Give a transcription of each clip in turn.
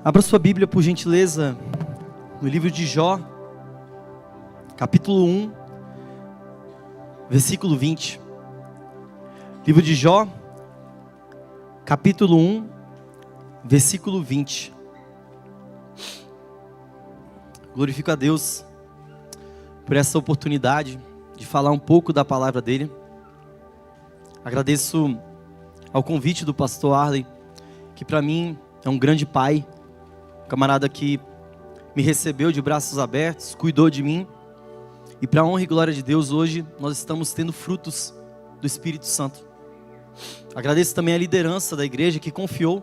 Abra sua Bíblia, por gentileza, no livro de Jó, capítulo 1, versículo 20. Livro de Jó, capítulo 1, versículo 20. Glorifico a Deus por essa oportunidade de falar um pouco da palavra dele. Agradeço ao convite do pastor Arley, que para mim é um grande pai, um camarada que me recebeu de braços abertos, cuidou de mim. E para a honra e glória de Deus, hoje nós estamos tendo frutos do Espírito Santo. Agradeço também a liderança da igreja que confiou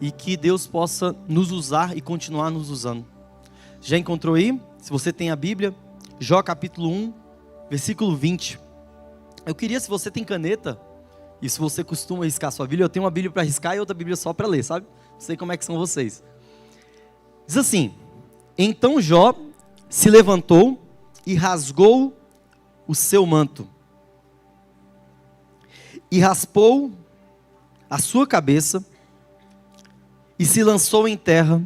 e que Deus possa nos usar e continuar nos usando. Já encontrou aí? Se você tem a Bíblia, Jó capítulo 1, versículo 20. Eu queria, se você tem caneta, e se você costuma riscar sua Bíblia, eu tenho uma Bíblia para riscar e outra Bíblia só para ler, sabe? Não sei como é que são vocês. Diz assim: então Jó se levantou e rasgou o seu manto, e raspou a sua cabeça, e se lançou em terra,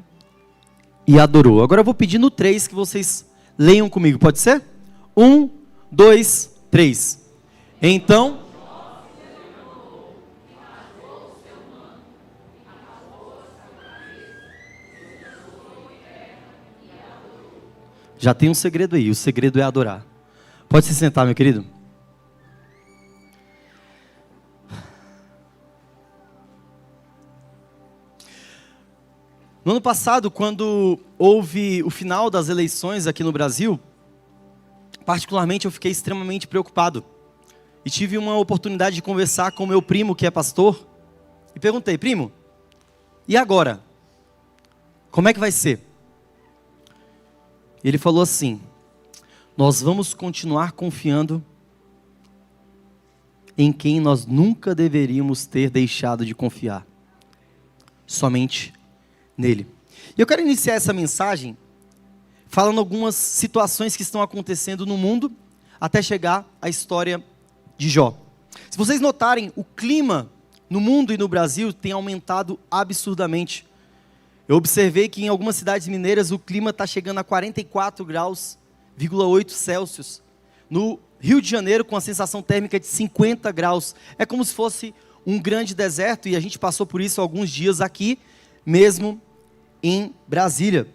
e adorou. Agora eu vou pedir no 3 que vocês leiam comigo, pode ser? 1, 2, 3. Então... Já tem um segredo aí, o segredo é adorar. Pode se sentar, meu querido. No ano passado, quando houve o final das eleições aqui no Brasil, particularmente eu fiquei extremamente preocupado. E tive uma oportunidade de conversar com meu primo, que é pastor, e perguntei: primo, e agora? Como é que vai ser? Ele falou assim: nós vamos continuar confiando em quem nós nunca deveríamos ter deixado de confiar, somente nele. E eu quero iniciar essa mensagem falando algumas situações que estão acontecendo no mundo até chegar à história de Jó. Se vocês notarem, o clima no mundo e no Brasil tem aumentado absurdamente. Eu observei que em algumas cidades mineiras o clima está chegando a 44,8 graus Celsius. No Rio de Janeiro, com a sensação térmica de 50 graus. É como se fosse um grande deserto, e a gente passou por isso alguns dias aqui, mesmo em Brasília.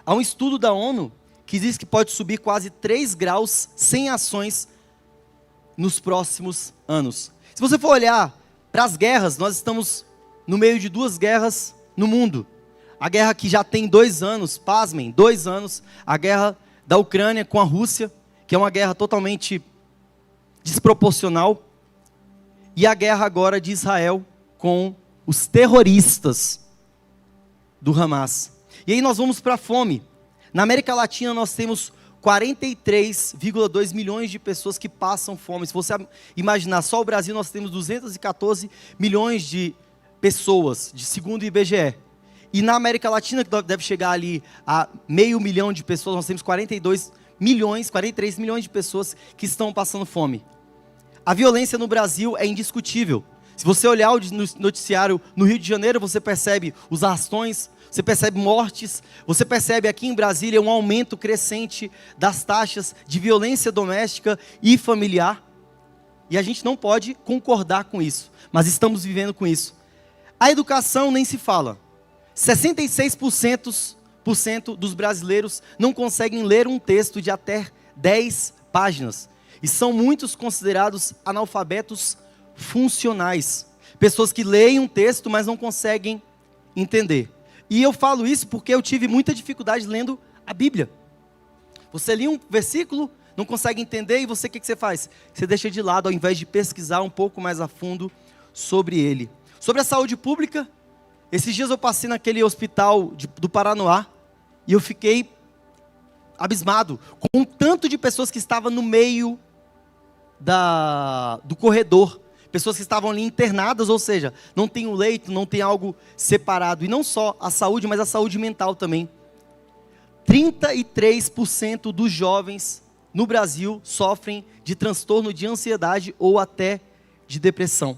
Há um estudo da ONU que diz que pode subir quase 3 graus sem ações nos próximos anos. Se você for olhar para as guerras, nós estamos no meio de 2 guerras no mundo. A guerra que já tem 2 anos, pasmem, 2 anos, a guerra da Ucrânia com a Rússia, que é uma guerra totalmente desproporcional, e a guerra agora de Israel com os terroristas do Hamas. E aí nós vamos para a fome. Na América Latina nós temos 43,2 milhões de pessoas que passam fome. Se você imaginar, só o Brasil nós temos 214 milhões de pessoas, segundo o IBGE. E na América Latina, que deve chegar ali a 500 mil de pessoas, nós temos 43 milhões de pessoas que estão passando fome. A violência no Brasil é indiscutível. Se você olhar o noticiário no Rio de Janeiro, você percebe os arrastões, você percebe mortes, você percebe aqui em Brasília um aumento crescente das taxas de violência doméstica e familiar. E a gente não pode concordar com isso, mas estamos vivendo com isso. A educação nem se fala. 66% dos brasileiros não conseguem ler um texto de até 10 páginas. E são muitos considerados analfabetos funcionais. Pessoas que leem um texto, mas não conseguem entender. E eu falo isso porque eu tive muita dificuldade lendo a Bíblia. Você lê um versículo, não consegue entender, e você, o que você faz? Você deixa de lado ao invés de pesquisar um pouco mais a fundo sobre ele. Sobre a saúde pública, esses dias eu passei naquele hospital do Paranoá e eu fiquei abismado com o tanto de pessoas que estavam no meio do corredor. Pessoas que estavam ali internadas, ou seja, não tem um leito, não tem algo separado. E não só a saúde, mas a saúde mental também. 33% dos jovens no Brasil sofrem de transtorno de ansiedade ou até de depressão.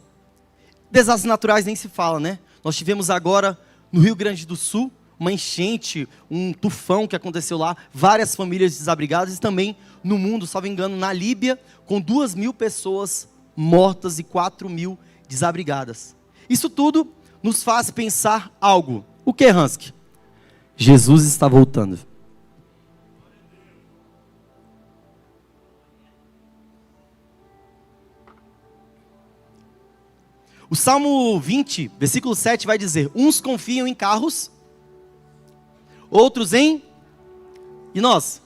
Desastres naturais nem se fala, né? Nós tivemos agora no Rio Grande do Sul, uma enchente, um tufão que aconteceu lá, várias famílias desabrigadas, e também no mundo, salvo engano, na Líbia, com 2.000 pessoas mortas e 4.000 desabrigadas. Isso tudo nos faz pensar algo. O que, Hansky? Jesus está voltando. O Salmo 20, versículo 7 vai dizer: uns confiam em carros, outros em... E nós?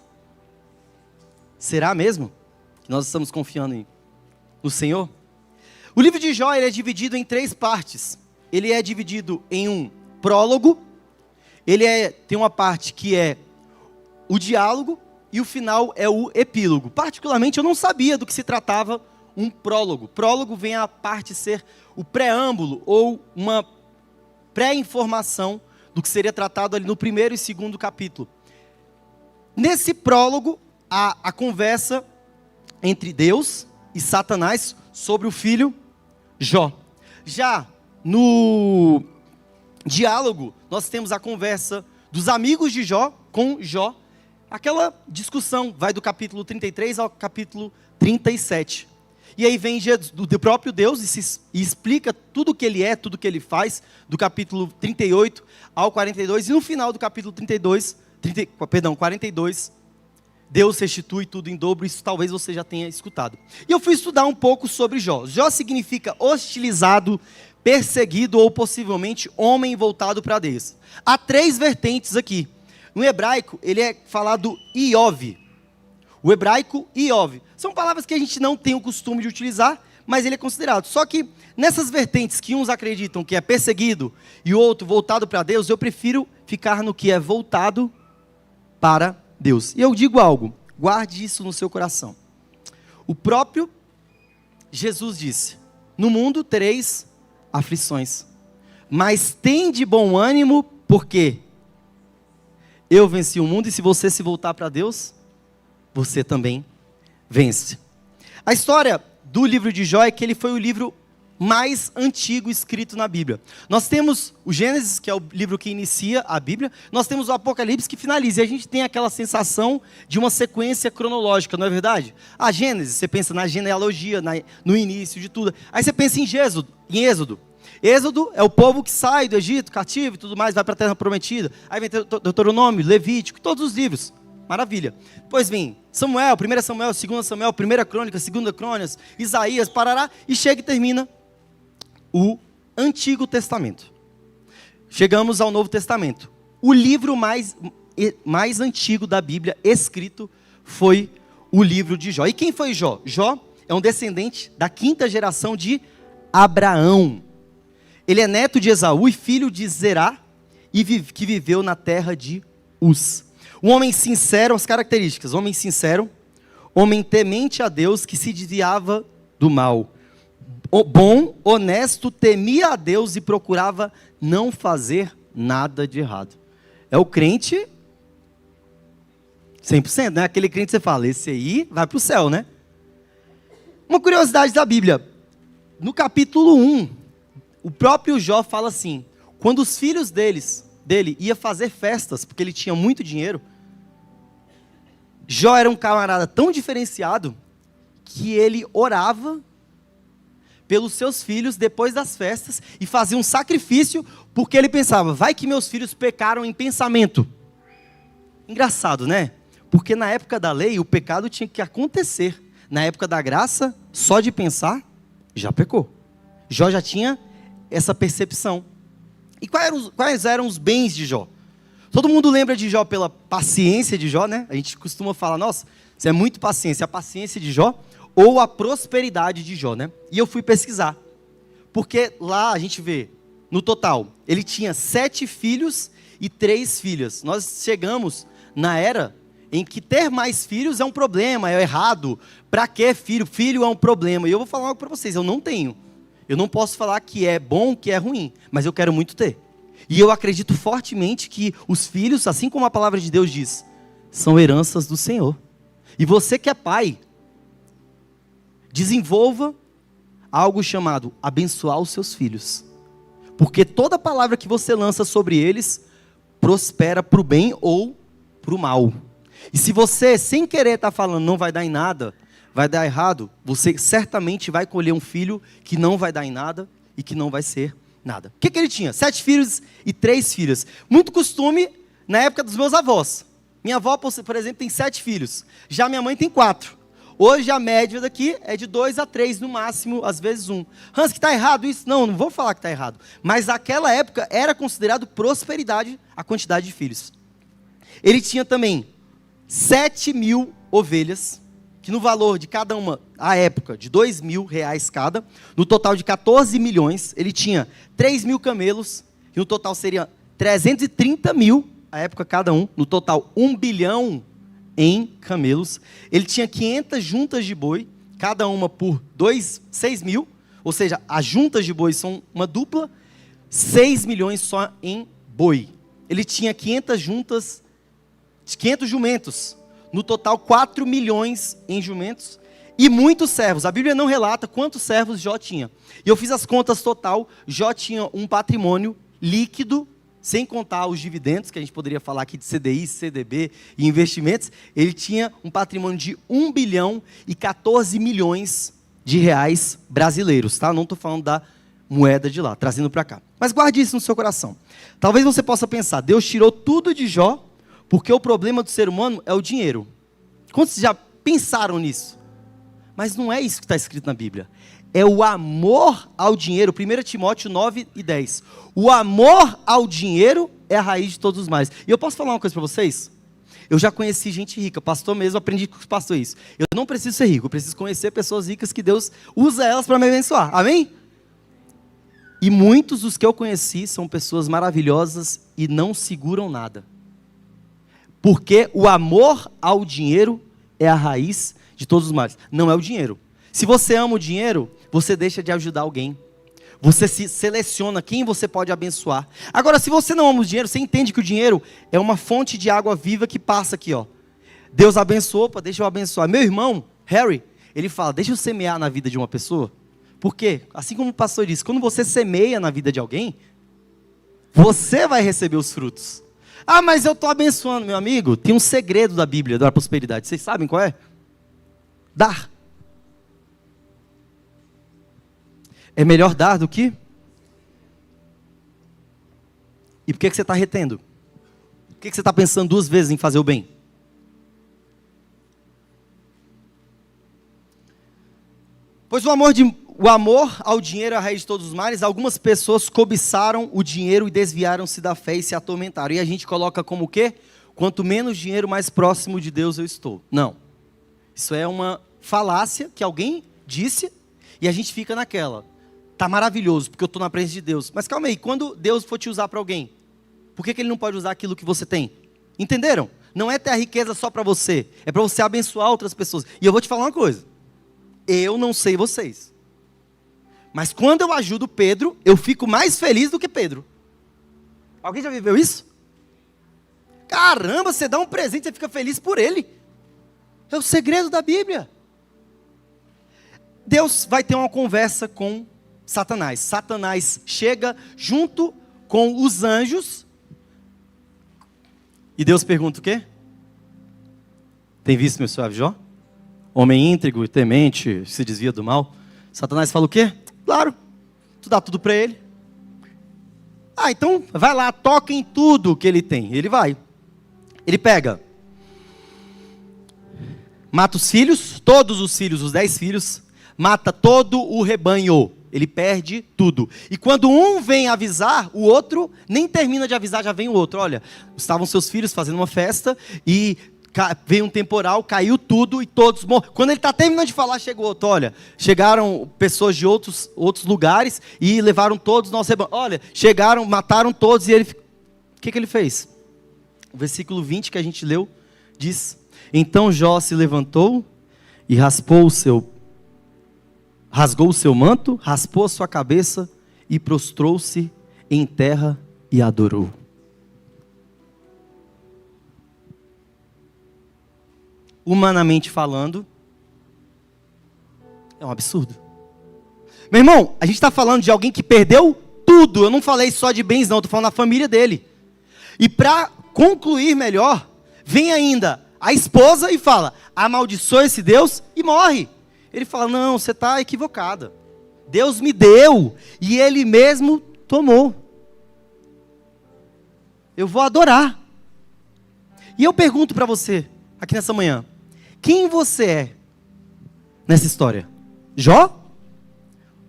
Será mesmo que nós estamos confiando no Senhor? O livro de Jó, ele é dividido em 3 partes. Ele é dividido em um prólogo, tem uma parte que é o diálogo, e o final é o epílogo. Particularmente, eu não sabia do que se tratava um prólogo. Prólogo vem a parte ser o preâmbulo, ou uma pré-informação do que seria tratado ali no 1º e 2º capítulo. Nesse prólogo, há a conversa entre Deus e Satanás sobre o filho Jó. Já no diálogo, nós temos a conversa dos amigos de Jó com Jó. Aquela discussão vai do capítulo 33 ao capítulo 37. E aí vem do próprio Deus e explica tudo o que ele é, tudo o que ele faz, do capítulo 38 ao 42. E no final do capítulo 42, Deus restitui tudo em dobro. Isso talvez você já tenha escutado. E eu fui estudar um pouco sobre Jó. Jó significa hostilizado, perseguido ou possivelmente homem voltado para Deus. Há 3 vertentes aqui. No hebraico, ele é falado Iov. O hebraico, Iov. São palavras que a gente não tem o costume de utilizar, mas ele é considerado. Só que nessas vertentes que uns acreditam que é perseguido e o outro voltado para Deus, eu prefiro ficar no que é voltado para Deus. E eu digo algo, guarde isso no seu coração. O próprio Jesus disse: no mundo tereis aflições, mas tende bom ânimo, porque eu venci o mundo, e se você se voltar para Deus, você também vence. A história do livro de Jó é que ele foi o livro mais antigo escrito na Bíblia. Nós temos o Gênesis, que é o livro que inicia a Bíblia. Nós temos o Apocalipse, que finaliza. E a gente tem aquela sensação de uma sequência cronológica, não é verdade? A Gênesis, você pensa na genealogia, no início de tudo. Aí você pensa em Êxodo. Êxodo é o povo que sai do Egito, cativo e tudo mais, vai para a Terra Prometida. Aí vem Deuteronômio, Levítico, todos os livros. Maravilha. Depois vem Samuel, 1 Samuel, 2 Samuel, 1 Crônica, 2 Crônicas, Isaías, parará, e chega e termina o Antigo Testamento. Chegamos ao Novo Testamento. O livro mais antigo da Bíblia escrito foi o livro de Jó. E quem foi Jó? Jó é um descendente da 5ª geração de Abraão. Ele é neto de Esaú e filho de Zerá, que viveu na terra de Uz. Um homem sincero, as características: homem sincero, homem temente a Deus, que se desviava do mal. Bom, honesto, temia a Deus e procurava não fazer nada de errado. É o crente 100%, né? Aquele crente que você fala, esse aí vai para o céu, né? Uma curiosidade da Bíblia. No capítulo 1, o próprio Jó fala assim: quando os filhos dele ia fazer festas, porque ele tinha muito dinheiro, Jó era um camarada tão diferenciado que ele orava pelos seus filhos depois das festas e fazia um sacrifício, porque ele pensava: vai que meus filhos pecaram em pensamento. Engraçado, né? Porque na época da lei o pecado tinha que acontecer. Na época da graça, só de pensar, já pecou. Jó já tinha essa percepção. E quais eram os bens de Jó? Todo mundo lembra de Jó pela paciência de Jó, né? A gente costuma falar: nossa, você é muito paciência. A paciência de Jó ou a prosperidade de Jó, né? E eu fui pesquisar. Porque lá a gente vê, no total, ele tinha 7 filhos e 3 filhas. Nós chegamos na era em que ter mais filhos é um problema, é errado. Para que filho? Filho é um problema. E eu vou falar algo para vocês: eu não tenho. Eu não posso falar que é bom, que é ruim, mas eu quero muito ter. E eu acredito fortemente que os filhos, assim como a palavra de Deus diz, são heranças do Senhor. E você que é pai, desenvolva algo chamado abençoar os seus filhos. porque toda palavra que você lança sobre eles prospera para o bem ou para o mal. E se você, sem querer, está falando não vai dar em nada, vai dar errado, você certamente vai colher um filho que não vai dar em nada e que não vai ser nada. O que ele tinha? 7 filhos e 3 filhas. Muito costume na época dos meus avós. Minha avó, por exemplo, tem 7 filhos. Já minha mãe tem 4. Hoje a média daqui é de 2 a 3 no máximo, às vezes 1. Hans, que está errado isso? Não vou falar que está errado. Mas naquela época era considerado prosperidade a quantidade de filhos. Ele tinha também 7.000 ovelhas, que no valor de cada uma, à época, de R$2.000 cada, no total de 14 milhões, ele tinha 3.000 camelos, que no total seria 330 mil, à época cada um, no total 1 bilhão em camelos. Ele tinha 500 juntas de boi, cada uma por 6 mil, ou seja, as juntas de boi são uma dupla, 6 milhões só em boi. Ele tinha 500 jumentos, no total 4 milhões em jumentos, e muitos servos. A Bíblia não relata quantos servos Jó tinha. E eu fiz as contas total, Jó tinha um patrimônio líquido, sem contar os dividendos, que a gente poderia falar aqui de CDI, CDB e investimentos, ele tinha um patrimônio de 1 bilhão e 14 milhões de reais brasileiros, tá? Não estou falando da moeda de lá, trazendo para cá. Mas guarde isso no seu coração. Talvez você possa pensar, Deus tirou tudo de Jó, porque o problema do ser humano é o dinheiro. Quantos já pensaram nisso? Mas não é isso que está escrito na Bíblia. É o amor ao dinheiro. 1 Timóteo 9 e 10. O amor ao dinheiro é a raiz de todos os males. E eu posso falar uma coisa para vocês? Eu já conheci gente rica, pastor mesmo, aprendi com os pastores isso. Eu não preciso ser rico, eu preciso conhecer pessoas ricas que Deus usa elas para me abençoar. Amém? E muitos dos que eu conheci são pessoas maravilhosas e não seguram nada. Porque o amor ao dinheiro é a raiz de todos os males. Não é o dinheiro. Se você ama o dinheiro, você deixa de ajudar alguém. Você se seleciona quem você pode abençoar. Agora, se você não ama o dinheiro, você entende que o dinheiro é uma fonte de água viva que passa aqui, ó. Deus abençoou, opa, deixa eu abençoar. Meu irmão, Harry, ele fala, deixa eu semear na vida de uma pessoa. Por quê? Assim como o pastor disse, quando você semeia na vida de alguém, você vai receber os frutos. Ah, mas eu estou abençoando, meu amigo. Tem um segredo da Bíblia, da prosperidade. Vocês sabem qual é? Dar. É melhor dar do que? E por que você está retendo? Por que você está pensando 2 vezes em fazer o bem? Pois o amor ao dinheiro é a raiz de todos os males. Algumas pessoas cobiçaram o dinheiro e desviaram-se da fé e se atormentaram. E a gente coloca como o quê? Quanto menos dinheiro, mais próximo de Deus eu estou. Não. Isso é uma falácia que alguém disse e a gente fica naquela. Tá maravilhoso, porque eu estou na presença de Deus. Mas calma aí, quando Deus for te usar para alguém, por que Ele não pode usar aquilo que você tem? Entenderam? Não é ter a riqueza só para você, é para você abençoar outras pessoas. E eu vou te falar uma coisa, eu não sei vocês, mas quando eu ajudo Pedro, eu fico mais feliz do que Pedro. Alguém já viveu isso? Caramba, você dá um presente, você fica feliz por ele. É o segredo da Bíblia. Deus vai ter uma conversa com Satanás. Satanás chega junto com os anjos. E Deus pergunta o quê? Tem visto meu suave Jó? Homem íntegro e temente, se desvia do mal. Satanás fala o quê? Claro, tu dá tudo para ele. Ah, então vai lá, toca em tudo que ele tem. Ele vai. Ele pega. Mata os filhos, todos os filhos, os 10 filhos. Mata todo o rebanho. Ele perde tudo. E quando um vem avisar, o outro nem termina de avisar, já vem o outro. Olha, estavam seus filhos fazendo uma festa e veio um temporal, caiu tudo e todos morreram. Quando ele está terminando de falar, chega o outro. Olha, chegaram pessoas de outros lugares e levaram todos os nossos rebanhos. Olha, chegaram, mataram todos e ele... O que ele fez? O versículo 20 que a gente leu diz: então Jó se levantou e rasgou o seu manto, raspou a sua cabeça e prostrou-se em terra e adorou. Humanamente falando, é um absurdo. Meu irmão, a gente está falando de alguém que perdeu tudo. Eu não falei só de bens, não. Estou falando da família dele. E para concluir melhor, vem ainda a esposa e fala: amaldiçoa esse Deus e morre. Ele fala: não, você está equivocada. Deus me deu e Ele mesmo tomou. Eu vou adorar. E eu pergunto para você, aqui nessa manhã, quem você é nessa história? Jó?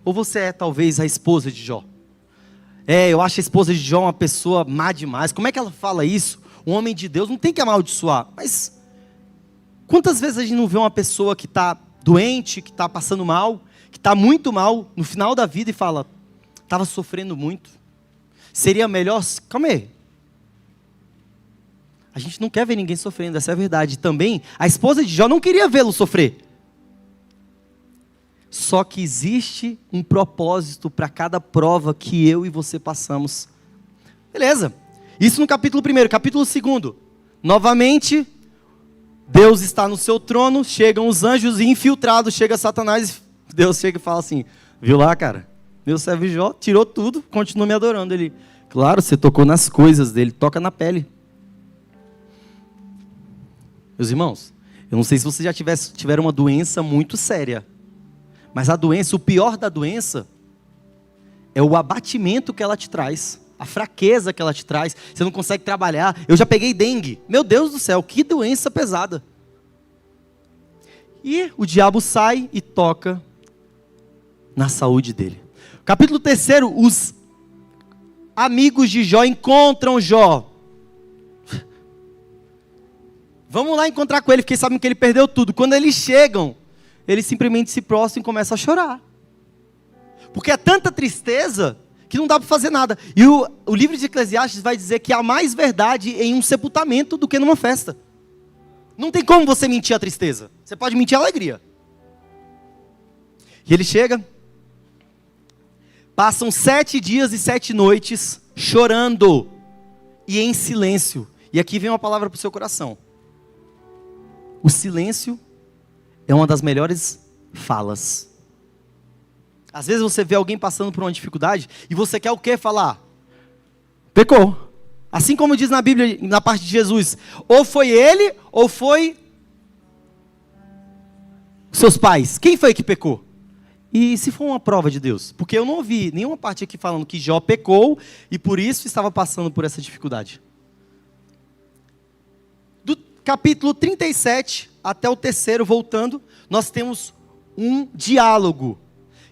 Ou você é talvez a esposa de Jó? Eu acho a esposa de Jó uma pessoa má demais. Como é que ela fala isso? Um homem de Deus não tem que amaldiçoar. Mas quantas vezes a gente não vê uma pessoa que está doente, que está passando mal, que está muito mal no final da vida e fala: estava sofrendo muito. Seria melhor... Calma aí. A gente não quer ver ninguém sofrendo, essa é a verdade. Também, a esposa de Jó não queria vê-lo sofrer. Só que existe um propósito para cada prova que eu e você passamos. Beleza. Isso no capítulo 1. Capítulo 2. Novamente, Deus está no seu trono, chegam os anjos e infiltrados, chega Satanás. Deus chega e fala assim: viu lá, cara? Meu servo Jó tirou tudo, continua me adorando. Ele: claro, você tocou nas coisas dele, toca na pele. Meus irmãos, eu não sei se vocês já tiveram uma doença muito séria. Mas a doença, o pior da doença, é o abatimento que ela te traz. A fraqueza que ela te traz. Você não consegue trabalhar. Eu já peguei dengue. Meu Deus do céu, que doença pesada. E o diabo sai e toca na saúde dele. Capítulo 3, os amigos de Jó encontram Jó. Vamos lá encontrar com ele, porque sabem que ele perdeu tudo. Quando eles chegam, eles simplesmente se prostram e começam a chorar. Porque é tanta tristeza que não dá para fazer nada. E o livro de Eclesiastes vai dizer que há mais verdade em um sepultamento do que numa festa. Não tem como você mentir a tristeza. Você pode mentir a alegria. E ele chega. Passam 7 dias e 7 noites chorando e em silêncio. E aqui vem uma palavra para o seu coração. O silêncio é uma das melhores falas. Às vezes você vê alguém passando por uma dificuldade e você quer o quê? Falar: pecou. Assim como diz na Bíblia, na parte de Jesus: ou foi ele, ou foi seus pais. Quem foi que pecou? E se for uma prova de Deus? Porque eu não ouvi nenhuma parte aqui falando que Jó pecou e por isso estava passando por essa dificuldade. Do capítulo 37 até o 3, voltando, nós temos um diálogo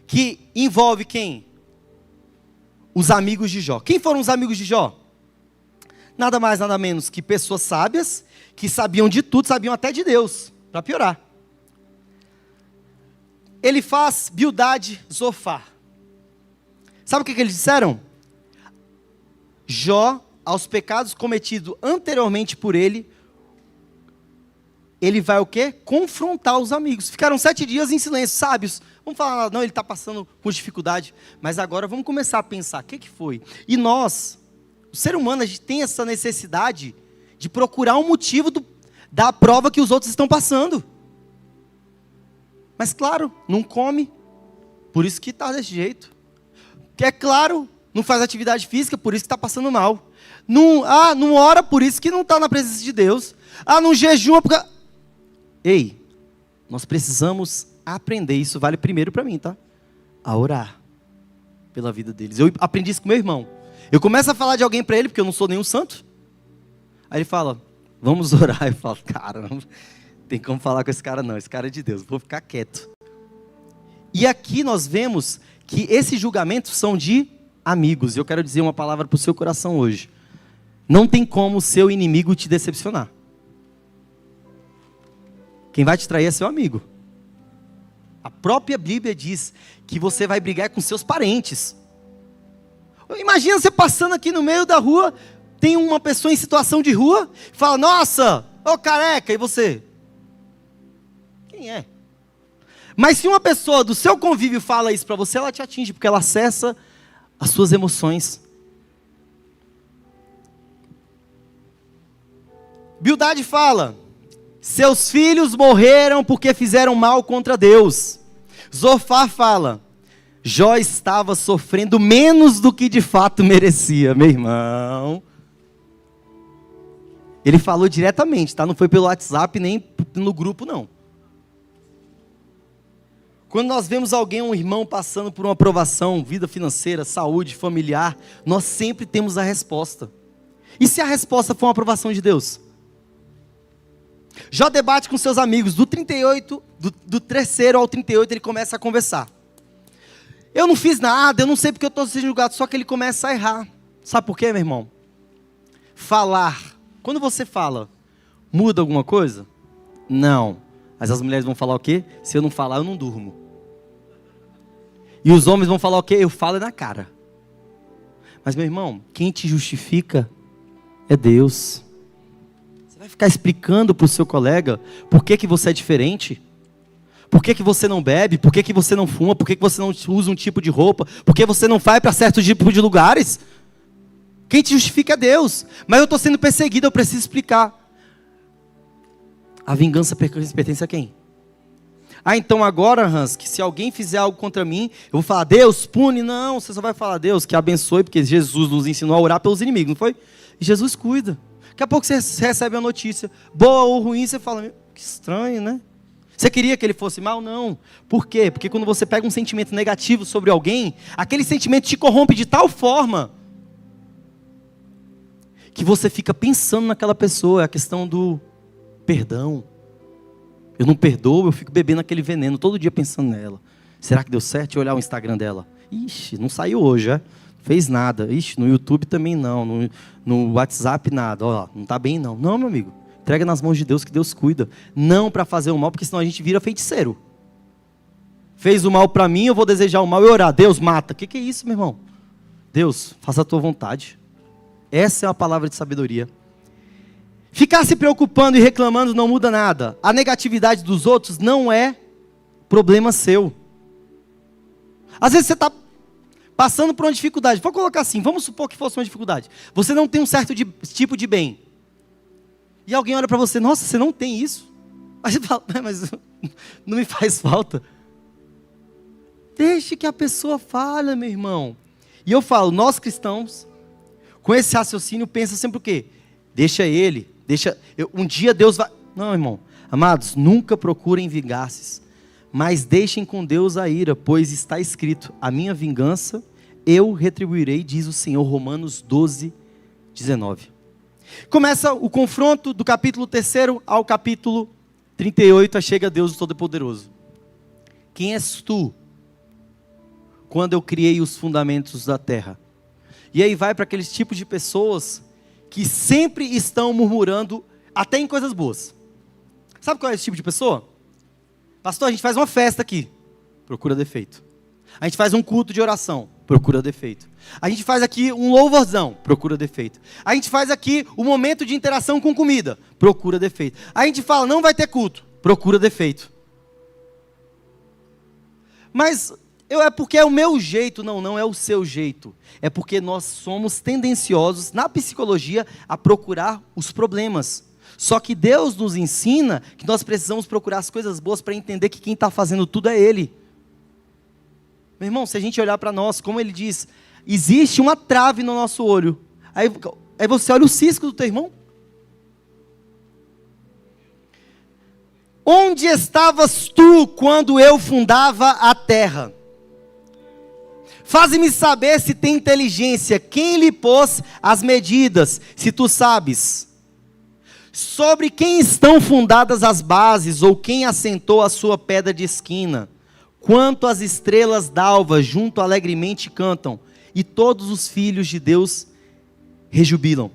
que envolve quem? Os amigos de Jó. Quem foram os amigos de Jó? Nada mais, nada menos que pessoas sábias, que sabiam de tudo, sabiam até de Deus, para piorar. Ele faz Bildade, Zofar. Sabe o que eles disseram? Jó, aos pecados cometidos anteriormente por ele vai o quê? Confrontar os amigos. Ficaram 7 dias em silêncio, sábios. Vamos falar: não, ele está passando por dificuldade. Mas agora vamos começar a pensar: o que foi? E nós, o ser humano, a gente tem essa necessidade de procurar um motivo da prova que os outros estão passando. Mas claro, não come, por isso que está desse jeito. Que é claro, não faz atividade física, por isso que está passando mal. Não ora, por isso que não está na presença de Deus. Não jejuma, porque... Ei, nós precisamos aprender, isso vale primeiro para mim, tá? A orar pela vida deles. Eu aprendi isso com meu irmão. Eu começo a falar de alguém para ele, porque eu não sou nenhum santo. Aí ele fala: vamos orar. Eu falo: caramba, tem como falar com esse cara não, esse cara é de Deus, vou ficar quieto. E aqui nós vemos que esses julgamentos são de amigos. E eu quero dizer uma palavra para o seu coração hoje. Não tem como o seu inimigo te decepcionar. Quem vai te trair é seu amigo. A própria Bíblia diz que você vai brigar com seus parentes. Imagina você passando aqui no meio da rua, tem uma pessoa em situação de rua, fala: nossa, ô careca, e você? Quem é? Mas se uma pessoa do seu convívio fala isso para você, ela te atinge, porque ela acessa as suas emoções. Bildade fala: seus filhos morreram porque fizeram mal contra Deus. Zofar fala: Jó estava sofrendo menos do que de fato merecia, meu irmão. Ele falou diretamente, tá? Não foi pelo WhatsApp nem no grupo, não. Quando nós vemos alguém, um irmão, passando por uma provação, vida financeira, saúde, familiar, nós sempre temos a resposta. E se a resposta for uma aprovação de Deus? Jó debate com seus amigos, do 38, do terceiro ao 38, ele começa a conversar. Eu não fiz nada, eu não sei porque eu estou sendo julgado, só que ele começa a errar. Sabe por quê, meu irmão? Falar. Quando você fala, muda alguma coisa? Não. Mas as mulheres vão falar o quê? Se eu não falar, eu não durmo. E os homens vão falar o quê? Eu falo na cara. Mas, meu irmão, quem te justifica é Deus. Você vai ficar explicando para o seu colega por que você é diferente? Por que você não bebe? Por que você não fuma? Por que você não usa um tipo de roupa? Por que você não vai para certo tipo de lugares? Quem te justifica é Deus. Mas eu estou sendo perseguido, eu preciso explicar. A vingança pertence a quem? Ah, então agora, Hans, que se alguém fizer algo contra mim, eu vou falar, Deus, pune. Não, você só vai falar, Deus, que abençoe, porque Jesus nos ensinou a orar pelos inimigos, não foi? E Jesus cuida. Daqui a pouco você recebe a notícia, boa ou ruim, você fala, que estranho, né? Você queria que ele fosse mal? Não. Por quê? Porque quando você pega um sentimento negativo sobre alguém, aquele sentimento te corrompe de tal forma que você fica pensando naquela pessoa. É a questão do perdão. Eu não perdoo, eu fico bebendo aquele veneno todo dia pensando nela. Será que deu certo? Deixa eu olhar o Instagram dela. Ixi, não saiu hoje, é? Fez nada. Ixi, no YouTube também não. No WhatsApp nada. Ó, não está bem não. Não, meu amigo. Entrega nas mãos de Deus que Deus cuida. Não para fazer o mal, porque senão a gente vira feiticeiro. Fez o mal para mim, eu vou desejar o mal e orar. Deus, mata. O que é isso, meu irmão? Deus, faça a tua vontade. Essa é uma palavra de sabedoria. Ficar se preocupando e reclamando não muda nada. A negatividade dos outros não é problema seu. Às vezes você está passando por uma dificuldade. Vou colocar assim, vamos supor que fosse uma dificuldade. Você não tem um certo tipo de bem. E alguém olha para você, nossa, você não tem isso? Aí você fala, mas não me faz falta. Deixe que a pessoa fale, meu irmão. E eu falo, nós cristãos, com esse raciocínio, pensa sempre o quê? Deixa ele, um dia Deus vai... Não, irmão, amados, nunca procurem vingar-se, mas deixem com Deus a ira, pois está escrito, a minha vingança eu retribuirei, diz o Senhor, Romanos 12, 19. Começa o confronto do capítulo 3 ao capítulo 38, chega Deus Todo-Poderoso. Quem és tu, quando eu criei os fundamentos da terra? E aí vai para aqueles tipos de pessoas que sempre estão murmurando, até em coisas boas. Sabe qual é esse tipo de pessoa? Pastor, a gente faz uma festa aqui, procura defeito. A gente faz um culto de oração, procura defeito. A gente faz aqui um louvorzão, procura defeito. A gente faz aqui um momento de interação com comida, procura defeito. A gente fala, não vai ter culto, procura defeito. Mas é porque é o meu jeito, não é o seu jeito. É porque nós somos tendenciosos na psicologia a procurar os problemas. Só que Deus nos ensina que nós precisamos procurar as coisas boas para entender que quem está fazendo tudo é Ele. Meu irmão, se a gente olhar para nós, como ele diz, existe uma trave no nosso olho. Aí você olha o cisco do teu irmão. Onde estavas tu quando eu fundava a terra? Faze-me saber se tem inteligência. Quem lhe pôs as medidas, se tu sabes? Sobre quem estão fundadas as bases, ou quem assentou a sua pedra de esquina? Quanto as estrelas d'alva junto alegremente cantam, e todos os filhos de Deus rejubilam.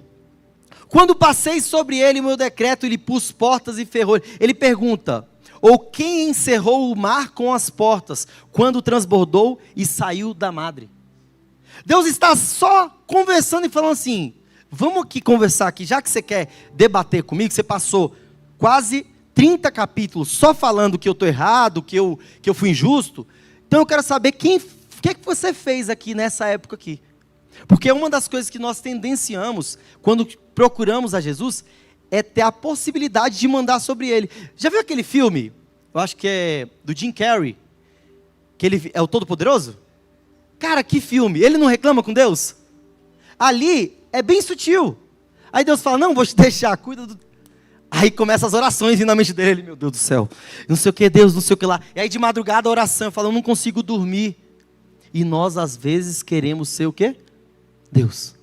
Quando passei sobre ele o meu decreto, ele pus portas e ferrolhos. Ele pergunta, ou quem encerrou o mar com as portas, quando transbordou e saiu da madre? Deus está só conversando e falando assim, vamos aqui conversar aqui, já que você quer debater comigo, você passou quase 30 capítulos só falando que eu estou errado, que eu fui injusto. Então eu quero saber o que você fez aqui nessa época aqui. Porque uma das coisas que nós tendenciamos quando procuramos a Jesus é ter a possibilidade de mandar sobre ele. Já viu aquele filme? Eu acho que é do Jim Carrey, que ele é o Todo-Poderoso? Cara, que filme. Ele não reclama com Deus? Ali é bem sutil. Aí Deus fala, não, vou te deixar, cuida do... Aí começa as orações vindo na mente dele, meu Deus do céu. Não sei o que, Deus, não sei o que lá. E aí de madrugada a oração, fala, eu não consigo dormir. E nós às vezes queremos ser o quê? Deus.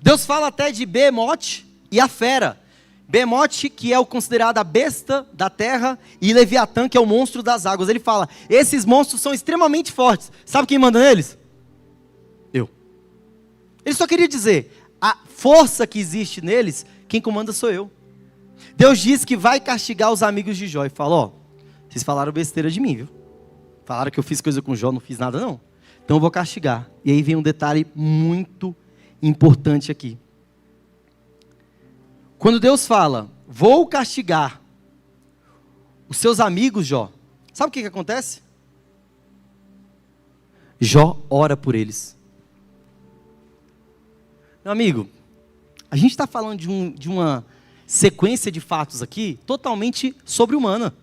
Deus fala até de Behemoth e a fera. Behemoth, que é o considerado a besta da terra, e Leviatã, que é o monstro das águas. Ele fala, esses monstros são extremamente fortes. Sabe quem manda neles? Eu. Ele só queria dizer, a força que existe neles, quem comanda sou eu. Deus diz que vai castigar os amigos de Jó. E fala, ó, vocês falaram besteira de mim, viu? Falaram que eu fiz coisa com Jó, não fiz nada não. Então eu vou castigar. E aí vem um detalhe muito importante aqui. Quando Deus fala, vou castigar os seus amigos, Jó, sabe o que acontece? Jó ora por eles. Meu amigo, a gente está falando de uma sequência de fatos aqui totalmente sobre-humana.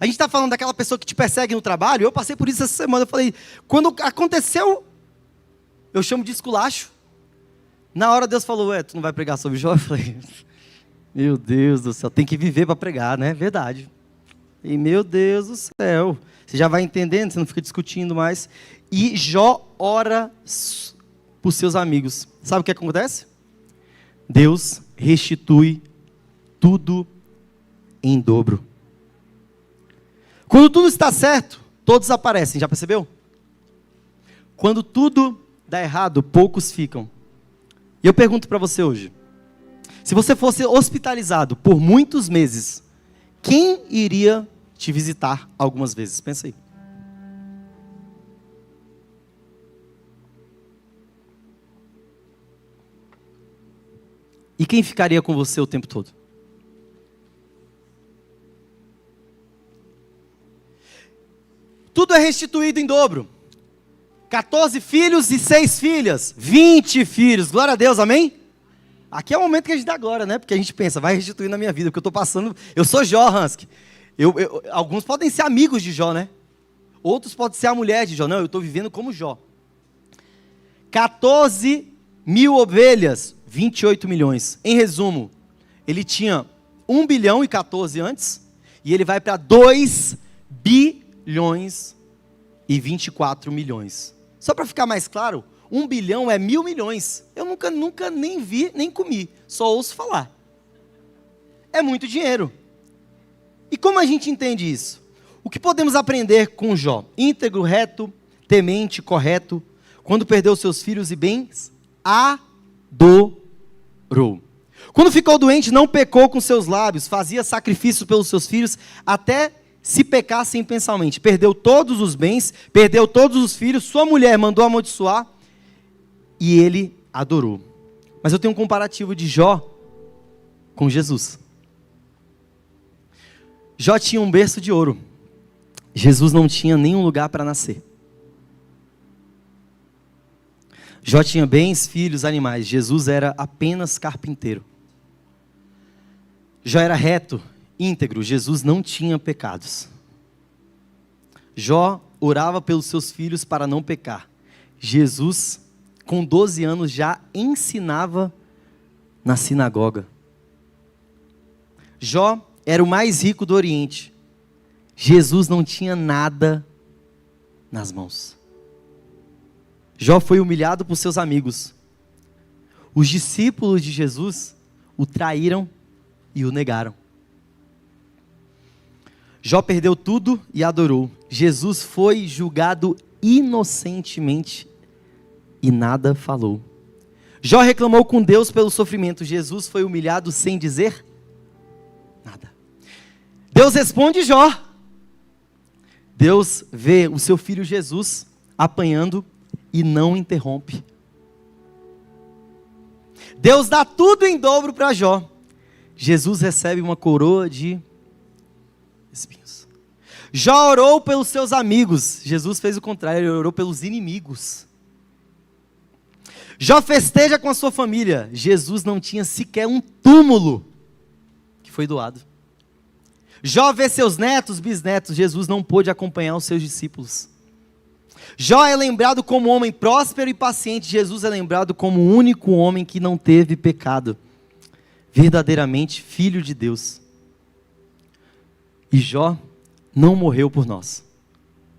A gente está falando daquela pessoa que te persegue no trabalho. Eu passei por isso essa semana. Eu falei, quando aconteceu, eu chamo de esculacho. Na hora Deus falou, tu não vai pregar sobre Jó? Eu falei, meu Deus do céu, tem que viver para pregar, né? Verdade. E meu Deus do céu, você já vai entendendo, você não fica discutindo mais. E Jó ora por seus amigos. Sabe o que acontece? Deus restitui tudo em dobro. Quando tudo está certo, todos aparecem, já percebeu? Quando tudo dá errado, poucos ficam. E eu pergunto para você hoje, se você fosse hospitalizado por muitos meses, quem iria te visitar algumas vezes? Pensa aí. E quem ficaria com você o tempo todo? Tudo é restituído em dobro. 14 filhos e 6 filhas. 20 filhos. Glória a Deus, amém? Aqui é o momento que a gente dá glória, né? Porque a gente pensa, vai restituir na minha vida, porque eu estou passando... Eu sou Jó, Hansky. Alguns podem ser amigos de Jó, né? Outros podem ser a mulher de Jó. Não, eu estou vivendo como Jó. 14 mil ovelhas, 28 milhões. Em resumo, ele tinha 1 bilhão e 14 antes, e ele vai para 2 bilhões e 24 milhões. Só para ficar mais claro, 1 bilhão é 1.000 milhões. Eu nunca nem vi, nem comi, só ouço falar. É muito dinheiro. E como a gente entende isso? O que podemos aprender com Jó? Íntegro, reto, temente, correto. Quando perdeu seus filhos e bens, adorou. Quando ficou doente, não pecou com seus lábios, fazia sacrifício pelos seus filhos, até se pecassem impensalmente. Perdeu todos os bens, perdeu todos os filhos, sua mulher mandou amaldiçoar, e ele adorou. Mas eu tenho um comparativo de Jó com Jesus. Jó tinha um berço de ouro. Jesus não tinha nenhum lugar para nascer. Jó tinha bens, filhos, animais. Jesus era apenas carpinteiro. Jó era reto, íntegro. Jesus não tinha pecados. Jó orava pelos seus filhos para não pecar. Jesus, com 12 anos, já ensinava na sinagoga. Jó era o mais rico do Oriente. Jesus não tinha nada nas mãos. Jó foi humilhado por seus amigos. Os discípulos de Jesus o traíram e o negaram. Jó perdeu tudo e adorou. Jesus foi julgado inocentemente e nada falou. Jó reclamou com Deus pelo sofrimento. Jesus foi humilhado sem dizer nada. Deus responde Jó. Deus vê o seu filho Jesus apanhando e não interrompe. Deus dá tudo em dobro para Jó. Jesus recebe uma coroa de espinhos. Jó orou pelos seus amigos. Jesus fez o contrário, ele orou pelos inimigos. Jó festeja com a sua família. Jesus não tinha sequer um túmulo que foi doado. Jó vê seus netos, bisnetos. Jesus não pôde acompanhar os seus discípulos. Jó é lembrado como um homem próspero e paciente. Jesus é lembrado como o único homem que não teve pecado. Verdadeiramente filho de Deus. E Jó não morreu por nós.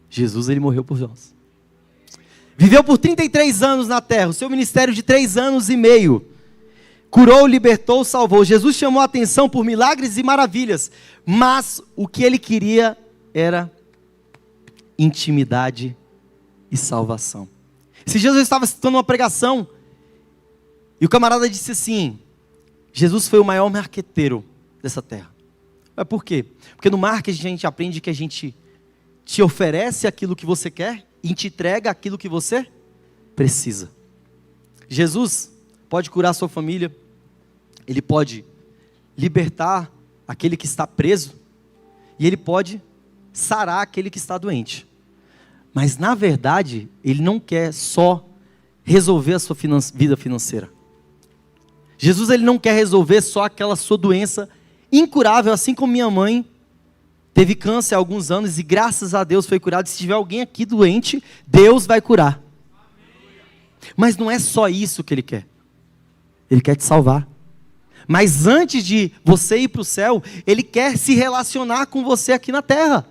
Jesus, ele morreu por nós. Viveu por 33 anos na terra. O seu ministério de 3 anos e meio. Curou, libertou, salvou. Jesus chamou a atenção por milagres e maravilhas. Mas o que ele queria era intimidade e salvação. Se Jesus estava citando uma pregação, e o camarada disse assim: Jesus foi o maior marqueteiro dessa terra. Mas por quê? Porque no marketing a gente aprende que a gente te oferece aquilo que você quer e te entrega aquilo que você precisa. Jesus pode curar a sua família, ele pode libertar aquele que está preso, e ele pode sarar aquele que está doente. Mas na verdade, ele não quer só resolver a sua vida financeira. Jesus, ele não quer resolver só aquela sua doença incurável, assim como minha mãe teve câncer há alguns anos e graças a Deus foi curada. Se tiver alguém aqui doente, Deus vai curar. Mas não é só isso que ele quer. Ele quer te salvar. Mas antes de você ir para o céu, ele quer se relacionar com você aqui na terra.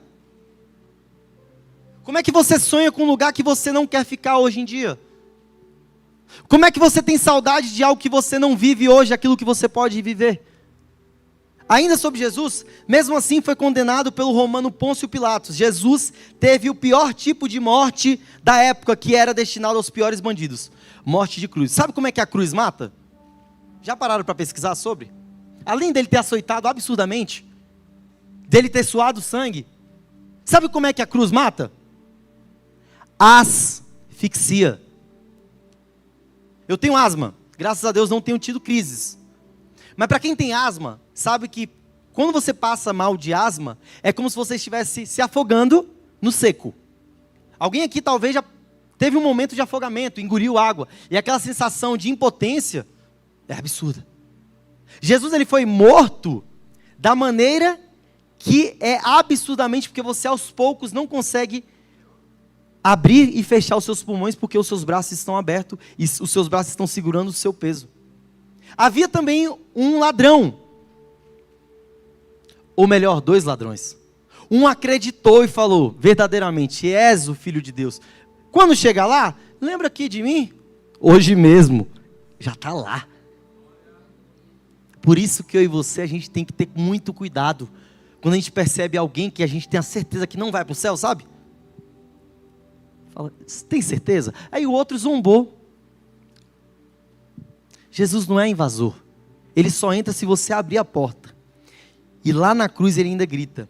Como é que você sonha com um lugar que você não quer ficar hoje em dia? Como é que você tem saudade de algo que você não vive hoje, aquilo que você pode viver? Ainda sobre Jesus, mesmo assim foi condenado pelo romano Pôncio Pilatos. Jesus teve o pior tipo de morte da época, que era destinado aos piores bandidos. Morte de cruz. Sabe como é que a cruz mata? Já pararam para pesquisar sobre? Além dele ter açoitado absurdamente, dele ter suado sangue, sabe como é que a cruz mata? Asfixia. Eu tenho asma, graças a Deus não tenho tido crises. Mas para quem tem asma, sabe que quando você passa mal de asma, é como se você estivesse se afogando no seco. Alguém aqui talvez já teve um momento de afogamento, engoliu água, e aquela sensação de impotência é absurda. Jesus, ele foi morto da maneira que é absurdamente, porque você aos poucos não consegue abrir e fechar os seus pulmões, porque os seus braços estão abertos e os seus braços estão segurando o seu peso. Havia também um ladrão, ou melhor, 2 ladrões. Um acreditou e falou: verdadeiramente, és o Filho de Deus. Quando chegar lá, lembra aqui de mim? Hoje mesmo, já está lá. Por isso que eu e você, a gente tem que ter muito cuidado, quando a gente percebe alguém que a gente tem a certeza que não vai para o céu, sabe? Fala: tem certeza? Aí o outro zombou. Jesus não é invasor. Ele só entra se você abrir a porta. E lá na cruz ele ainda grita: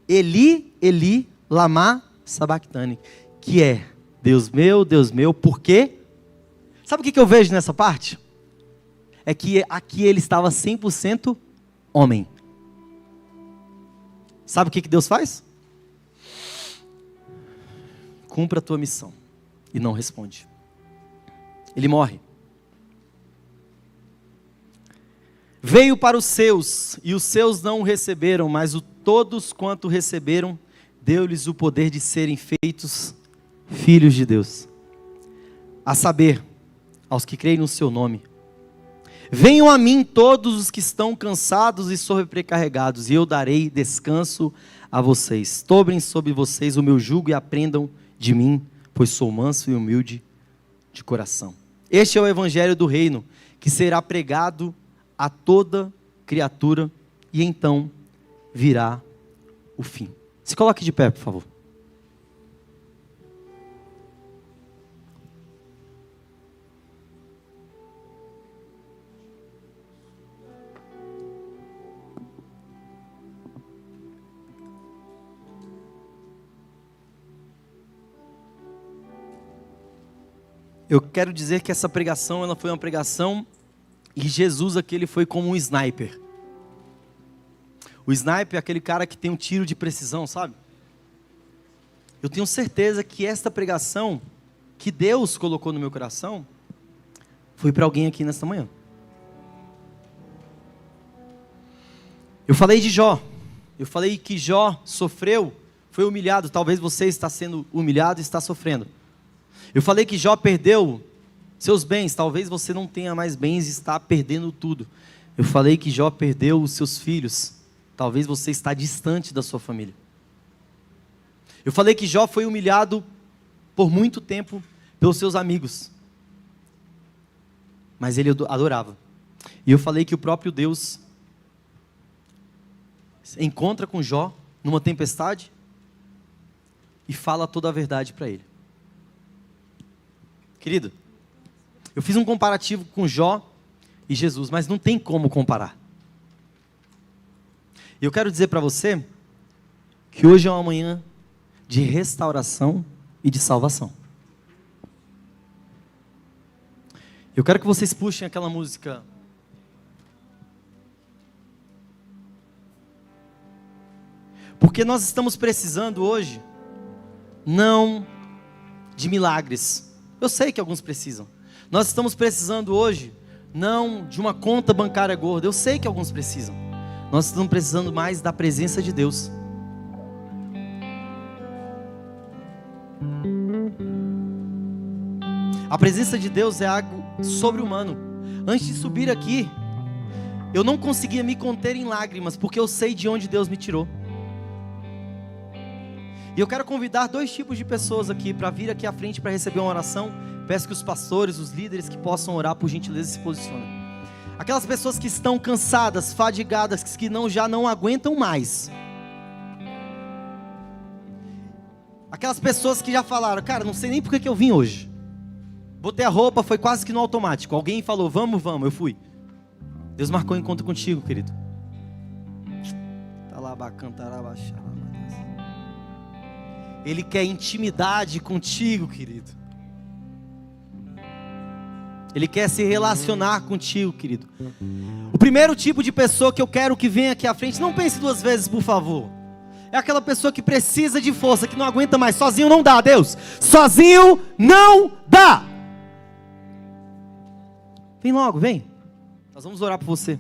Eli, Eli, lama sabachthani. Que é: Deus meu, por quê? Sabe o que eu vejo nessa parte? É que aqui ele estava 100% homem. Sabe o que Deus faz? Cumpra a tua missão. E não responde. Ele morre. Veio para os seus, e os seus não o receberam, mas todos quanto receberam, deu-lhes o poder de serem feitos filhos de Deus. A saber, aos que creem no seu nome. Venham a mim todos os que estão cansados e sobrecarregados, e eu darei descanso a vocês. Tomem sobre vocês o meu jugo e aprendam de mim, pois sou manso e humilde de coração. Este é o evangelho do reino, que será pregado a toda criatura, e então virá o fim. Se coloque de pé, por favor. Eu quero dizer que essa pregação, ela foi uma pregação, e Jesus aqui, ele foi como um sniper. O sniper é aquele cara que tem um tiro de precisão, sabe? Eu tenho certeza que esta pregação, que Deus colocou no meu coração, foi para alguém aqui nesta manhã. Eu falei de Jó. Eu falei que Jó sofreu, foi humilhado. Talvez você está sendo humilhado e está sofrendo. Eu falei que Jó perdeu seus bens. Talvez você não tenha mais bens e está perdendo tudo. Eu falei que Jó perdeu os seus filhos. Talvez você está distante da sua família. Eu falei que Jó foi humilhado por muito tempo pelos seus amigos. Mas ele adorava. E eu falei que o próprio Deus encontra com Jó numa tempestade e fala toda a verdade para ele. Querido, eu fiz um comparativo com Jó e Jesus, mas não tem como comparar. E eu quero dizer para você que hoje é uma manhã de restauração e de salvação. Eu quero que vocês puxem aquela música. Porque nós estamos precisando hoje, não de milagres. Eu sei que alguns precisam. Nós estamos precisando hoje, não de uma conta bancária gorda. Eu sei que alguns precisam. Nós estamos precisando mais da presença de Deus. A presença de Deus é algo sobre-humano. Antes de subir aqui, eu não conseguia me conter em lágrimas, porque eu sei de onde Deus me tirou. E eu quero convidar 2 tipos de pessoas aqui para vir aqui à frente para receber uma oração. Peço que os pastores, os líderes que possam orar, por gentileza, se posicionem. Aquelas pessoas que estão cansadas, fadigadas, que já não aguentam mais. Aquelas pessoas que já falaram, cara, não sei nem por que eu vim hoje. Botei a roupa, foi quase que no automático. Alguém falou, vamos, eu fui. Deus marcou um encontro contigo, querido. Ele quer intimidade contigo, querido. Ele quer se relacionar contigo, querido. O primeiro tipo de pessoa que eu quero que venha aqui à frente, não pense 2 vezes, por favor. É aquela pessoa que precisa de força, que não aguenta mais. Sozinho não dá, Deus. Sozinho não dá. Vem logo, vem. Nós vamos orar por você.